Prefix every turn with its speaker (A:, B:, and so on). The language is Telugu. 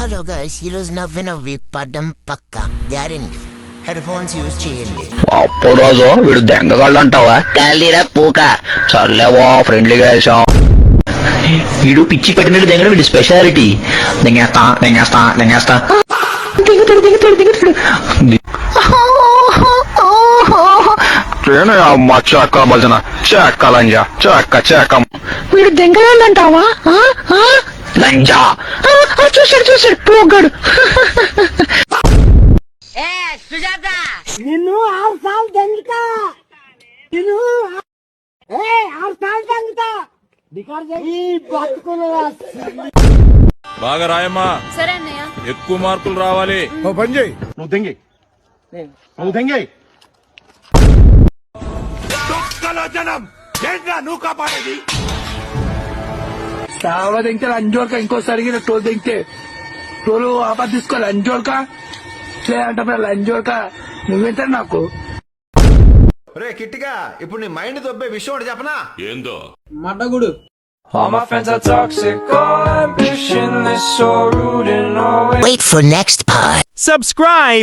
A: హలో గైస్, ఈరోజు నవ్విన పడ్డం పక్క గ్యారెంటీ. హెడ్ ఫోన్స్ యూజ్ చేయండి.
B: అప్పుడు రోజు వీడు దెంగగాళ్ళు అంటావా? తల్లిరా పూక చల్లేవా ఫ్రెండ్లీగా వేసాం. వీడు పిచ్చి పెట్టినట్టు దెంగడం వీడి స్పెషాలిటీ. దెంగేస్తా దెంగేస్తా దెంగేస్తా దిగుతాడు దిగుతాడు దిగుతాడు. అమ్మా చెక్క బలజన చెక్క లంజా చెక్క చెక్క. వీడు దెంగగాళ్ళు అంటావా? లంజా చూసాడు చూసాడు పోగాడు.
C: నిన్ను 6 సార్లు దంగుతా, నిన్ను 6 సార్లు దంగుతా. ఈ బతుకులు
D: బాగా రాయమ్మా.
E: సరే అన్నయ్య.
D: ఎక్కువ మార్కులు రావాలి.
F: ఓ పని చేయి, నువ్వు దెంగి నువ్వు దెంగి.
D: నువ్వు కాపాడేది
G: చావా దింటే లంజోడక ఇంకోసారి టోల్ దింటే టోలు ఆపా తీసుకో లంజోడక అంటే లంజోడక నువ్వేంట నాకు.
F: రే కిట్టిగా, ఇప్పుడు నీ మైండ్ దొబ్బే విషయం ఒకటి చెప్పనా?
D: ఏందో
C: మడ్డగుడు.
H: All my friends are toxic, all ambitionless, so rude and always
A: Wait for next part.
I: Subscribe!